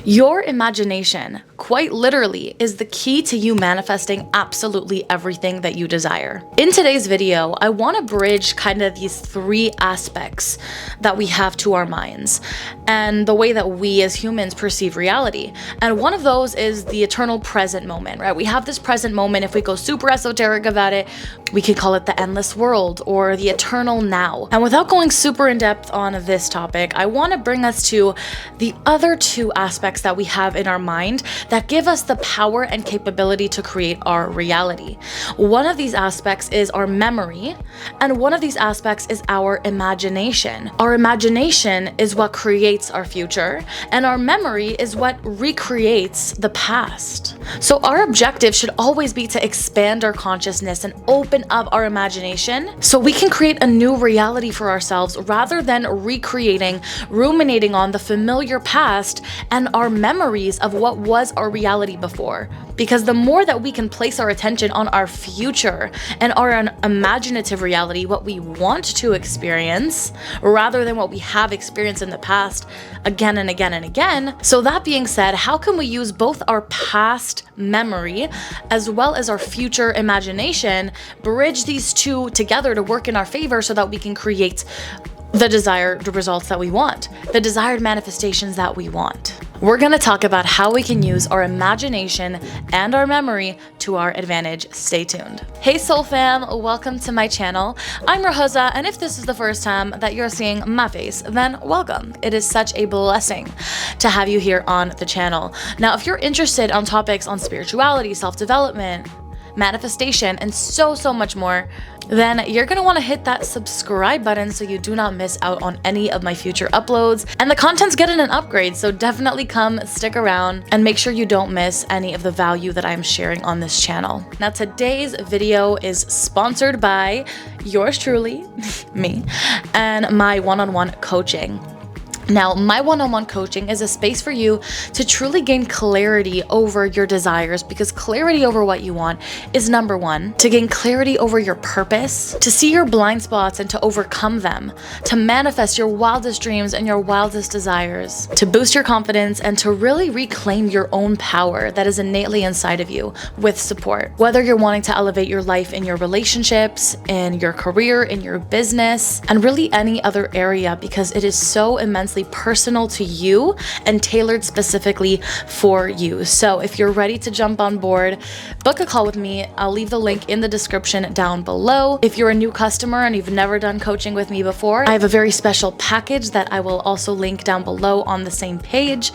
Your imagination, quite literally, is the key to you manifesting absolutely everything that you desire. In today's video, I want to bridge kind of these three aspects that we have to our minds and the way that we as humans perceive reality. And one of those is the eternal present moment, right? We have this present moment. If we go super esoteric about it, we could call it the endless world or the eternal now. And without going super in depth on this topic, I want to bring us to the other two aspects that we have in our mind that give us the power and capability to create our reality. One of these aspects is our memory, and one of these aspects is our imagination. Our imagination is what creates our future, and our memory is what recreates the past. So our objective should always be to expand our consciousness and open up our imagination so we can create a new reality for ourselves rather than ruminating on the familiar past and our memories of what was our reality before. Because the more that we can place our attention on our future and our imaginative reality, what we want to experience, rather than what we have experienced in the past again and again and again. So that being said, how can we use both our past memory as well as our future imagination, bridge these two together to work in our favor so that we can create the desired results that we want, the desired manifestations that we want? We're going to talk about how we can use our imagination and our memory to our advantage. Stay tuned. Hey Soul Fam, welcome to my channel. I'm Rohosa, and if this is the first time that you're seeing my face, then welcome. It is such a blessing to have you here on the channel. Now, if you're interested on topics on spirituality, self-development, manifestation, and so much more, then you're going to want to hit that subscribe button so you do not miss out on any of my future uploads. And the content's getting an upgrade, so definitely come stick around and make sure you don't miss any of the value that I'm sharing on this channel. Now, today's video is sponsored by yours truly, me, and my one-on-one coaching. Now, my one-on-one coaching is a space for you to truly gain clarity over your desires, because clarity over what you want is number one, to gain clarity over your purpose, to see your blind spots and to overcome them, to manifest your wildest dreams and your wildest desires, to boost your confidence, and to really reclaim your own power that is innately inside of you with support. Whether you're wanting to elevate your life in your relationships, in your career, in your business, and really any other area, because it is so immensely personal to you and tailored specifically for you. So if you're ready to jump on board, book a call with me. I'll leave the link in the description down below. If you're a new customer and you've never done coaching with me before, I have a very special package that I will also link down below on the same page.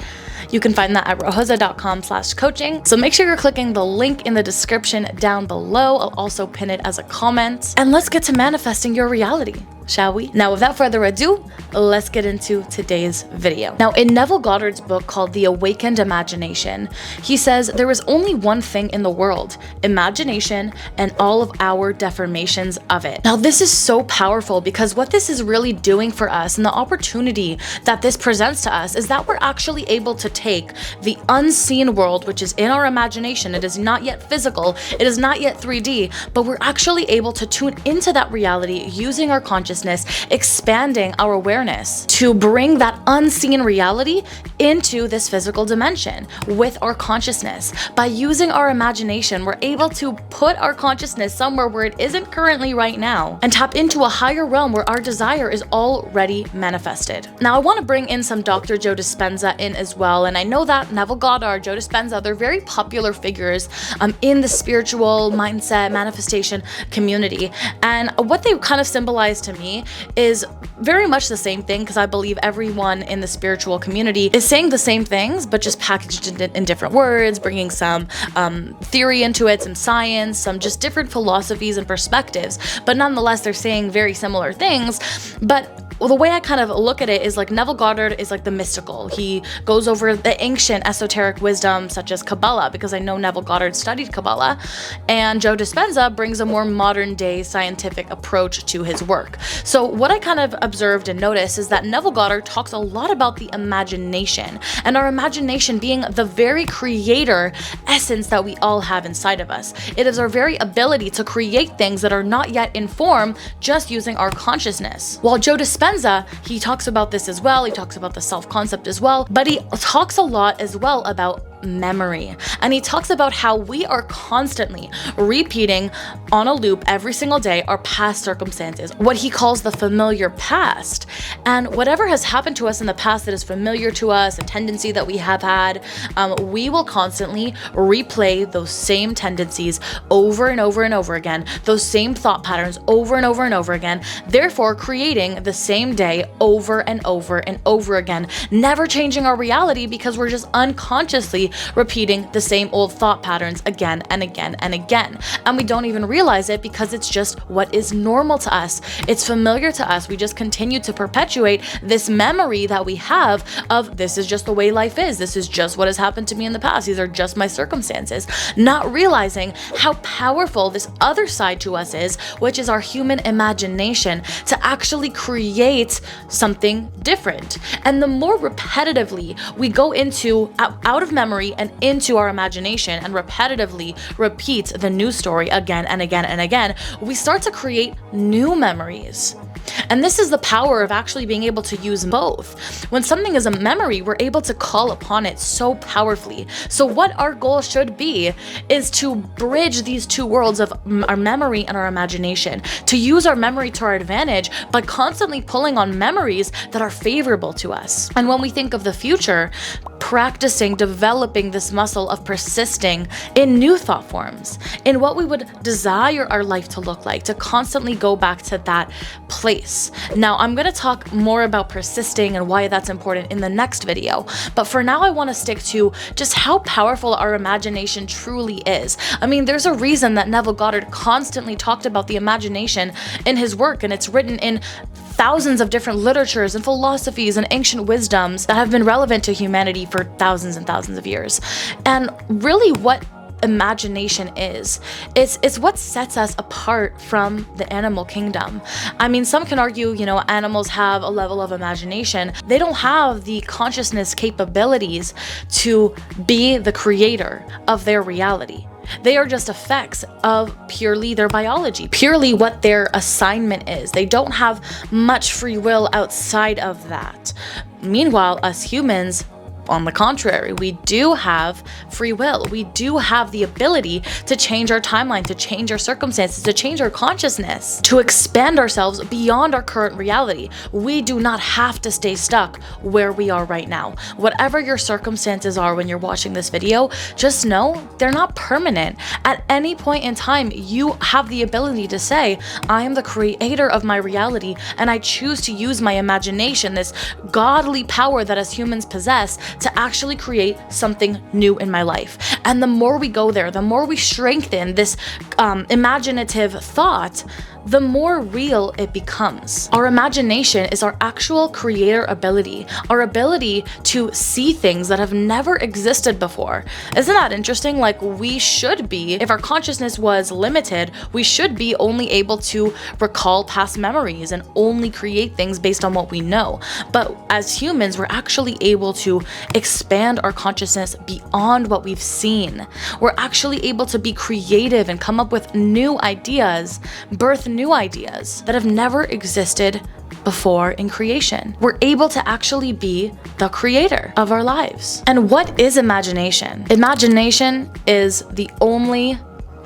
You can find that at rohosa.com/coaching. So make sure you're clicking the link in the description down below. I'll also pin it as a comment. And let's get to manifesting your reality, shall we? Now, without further ado, let's get into today's video. Now, in Neville Goddard's book called The Awakened Imagination, he says there is only one thing in the world: imagination and all of our deformations of it. Now, this is so powerful, because what this is really doing for us and the opportunity that this presents to us is that we're actually able to take the unseen world, which is in our imagination. It is not yet physical, it is not yet 3D, but we're actually able to tune into that reality using our consciousness, expanding our awareness to bring that unseen reality into this physical dimension with our consciousness. By using our imagination, we're able to put our consciousness somewhere where it isn't currently right now and tap into a higher realm where our desire is already manifested. Now, I want to bring in some Dr. Joe Dispenza in as well. And I know that Neville Goddard, Joe Dispenza, they're very popular figures in the spiritual mindset manifestation community. And what they kind of symbolize to me is very much the same thing, because I believe everyone in the spiritual community is saying the same things, but just packaged in different words, bringing some theory into it, some science, some just different philosophies and perspectives. But nonetheless, they're saying very similar things. But the way I kind of look at it is like Neville Goddard is like the mystical. He goes over the ancient esoteric wisdom such as Kabbalah, because I know Neville Goddard studied Kabbalah, and Joe Dispenza brings a more modern day scientific approach to his work. So what I kind of observed and noticed is that Neville Goddard talks a lot about the imagination, and our imagination being the very creator essence that we all have inside of us. It is our very ability to create things that are not yet in form, just using our consciousness. While Joe Dispenza Dispenza, he talks about this as well. He talks about the self-concept as well, but he talks a lot as well about memory. And he talks about how we are constantly repeating on a loop every single day our past circumstances, what he calls the familiar past. And whatever has happened to us in the past that is familiar to us, a tendency that we have had, we will constantly replay those same tendencies over and over and over again, those same thought patterns over and over and over again, therefore creating the same day over and over and over again, never changing our reality because we're just unconsciously repeating the same old thought patterns again and again and again. And we don't even realize it because it's just what is normal to us. It's familiar to us. We just continue to perpetuate this memory that we have of this is just the way life is. This is just what has happened to me in the past. These are just my circumstances. Not realizing how powerful this other side to us is, which is our human imagination, to actually create something different. And the more repetitively we go into out of memory and into our imagination and repetitively repeat the new story again and again and again, we start to create new memories. And this is the power of actually being able to use both. When something is a memory, we're able to call upon it so powerfully. So what our goal should be is to bridge these two worlds of our memory and our imagination, to use our memory to our advantage by constantly pulling on memories that are favorable to us. And when we think of the future, practicing, developing this muscle of persisting in new thought forms, in what we would desire our life to look like, to constantly go back to that place. Now, I'm going to talk more about persisting and why that's important in the next video, but for now I want to stick to just how powerful our imagination truly is. I mean, there's a reason that Neville Goddard constantly talked about the imagination in his work, and it's written in thousands of different literatures and philosophies and ancient wisdoms that have been relevant to humanity for thousands and thousands of years. And really what imagination is, it's what sets us apart from the animal kingdom. I mean, some can argue, animals have a level of imagination. They don't have the consciousness capabilities to be the creator of their reality. They are just effects of purely their biology, purely what their assignment is. They don't have much free will outside of that. Meanwhile, us humans, on the contrary, we do have free will. We do have the ability to change our timeline, to change our circumstances, to change our consciousness, to expand ourselves beyond our current reality. We do not have to stay stuck where we are right now. Whatever your circumstances are when you're watching this video, just know they're not permanent. At any point in time, you have the ability to say, I am the creator of my reality, and I choose to use my imagination, this godly power that us humans possess, to actually create something new in my life. And the more we go there, the more we strengthen this imaginative thought, the more real it becomes. Our imagination is our actual creator ability, our ability to see things that have never existed before. Isn't that interesting? Like, we should be, if our consciousness was limited, we should be only able to recall past memories and only create things based on what we know. But as humans, we're actually able to expand our consciousness beyond what we've seen. We're actually able to be creative and come up with new ideas, birth new ideas that have never existed before in creation. We're able to actually be the creator of our lives. And what is imagination? Imagination is the only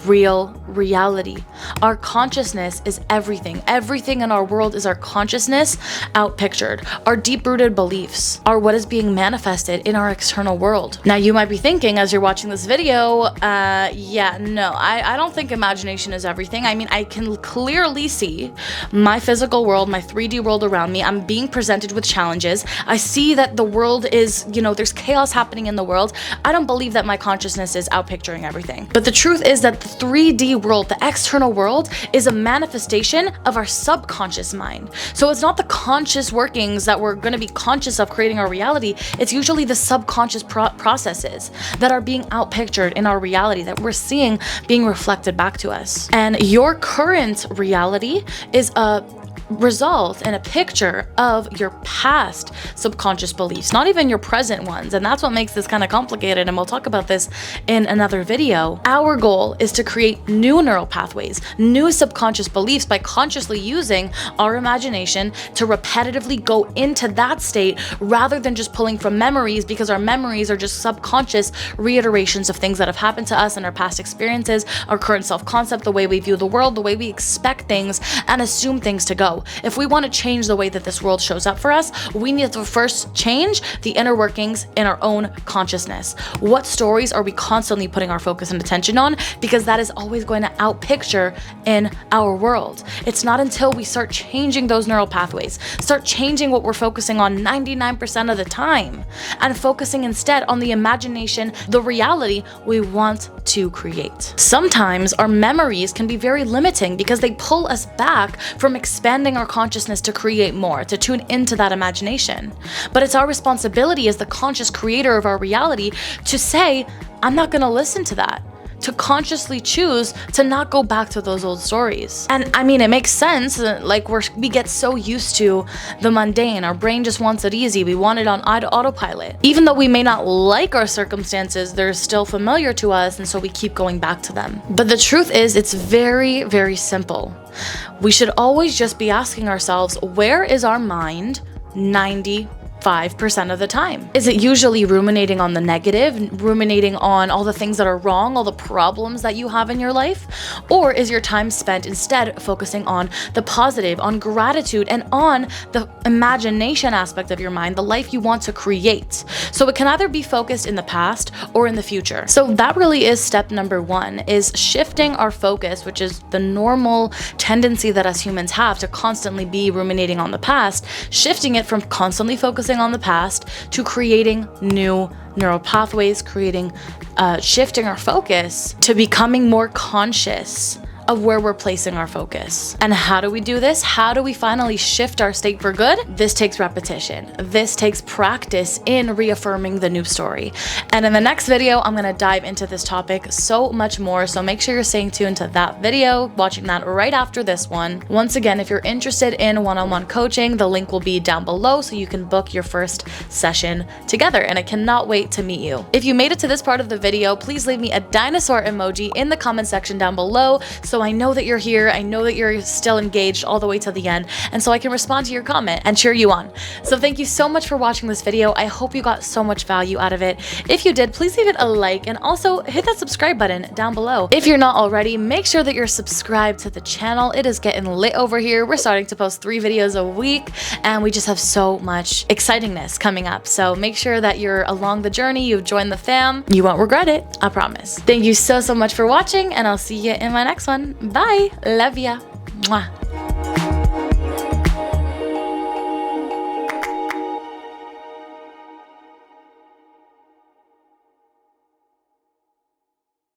real reality. Our consciousness is everything. Everything in our world is our consciousness outpictured. Our deep-rooted beliefs are what is being manifested in our external world. Now, you might be thinking as you're watching this video, I don't think imagination is everything. I mean, I can clearly see my physical world, my 3D world around me. I'm being presented with challenges. I see that the world is, there's chaos happening in the world. I don't believe that my consciousness is outpicturing everything. But the truth is that the 3D world, the external world, is a manifestation of our subconscious mind. So it's not the conscious workings that we're going to be conscious of creating our reality. It's usually the subconscious processes that are being outpictured in our reality that we're seeing being reflected back to us. And your current reality is a result in a picture of your past subconscious beliefs, not even your present ones. And that's what makes this kind of complicated, and we'll talk about this in another video. Our goal is to create new neural pathways, new subconscious beliefs by consciously using our imagination to repetitively go into that state rather than just pulling from memories, because our memories are just subconscious reiterations of things that have happened to us in our past experiences, our current self-concept, the way we view the world, the way we expect things and assume things to go. If we want to change the way that this world shows up for us, we need to first change the inner workings in our own consciousness. What stories are we constantly putting our focus and attention on? Because that is always going to outpicture in our world. It's not until we start changing those neural pathways, start changing what we're focusing on 99% of the time, and focusing instead on the imagination, the reality we want to create. Sometimes our memories can be very limiting because they pull us back from expanding our consciousness to create more, to tune into that imagination. But it's our responsibility as the conscious creator of our reality to say, I'm not going to listen to that. To consciously choose to not go back to those old stories. And I mean, it makes sense. Like we get so used to the mundane. Our brain just wants it easy. We want it on autopilot. Even though we may not like our circumstances, they're still familiar to us, and so we keep going back to them. But the truth is, it's very, very simple. We should always just be asking ourselves, where is our mind 95% of the time? Is it usually ruminating on the negative, ruminating on all the things that are wrong, all the problems that you have in your life? Or is your time spent instead focusing on the positive, on gratitude, and on the imagination aspect of your mind, the life you want to create? So it can either be focused in the past or in the future. So that really is step number one, is shifting our focus, which is the normal tendency that us humans have to constantly be ruminating on the past, shifting it from constantly focusing on the past to creating new neural pathways, shifting our focus to becoming more conscious of where we're placing our focus. And how do we do this? How do we finally shift our state for good? This takes repetition. This takes practice in reaffirming the new story. And in the next video, I'm gonna dive into this topic so much more. So make sure you're staying tuned to that video, watching that right after this one. Once again, if you're interested in one-on-one coaching, the link will be down below so you can book your first session together. And I cannot wait to meet you. If you made it to this part of the video, please leave me a dinosaur emoji in the comment section down below, so I know that you're here, I know that you're still engaged all the way to the end, and so I can respond to your comment and cheer you on. So thank you so much for watching this video. I hope you got so much value out of it. If you did, please leave it a like, and also hit that subscribe button down below. If you're not already, make sure that you're subscribed to the channel. It is getting lit over here. We're starting to post 3 videos a week, and we just have so much excitingness coming up. So make sure that you're along the journey, you've joined the fam. You won't regret it, I promise. Thank you so much for watching, and I'll see you in my next one. Bye. Love ya. Mwah.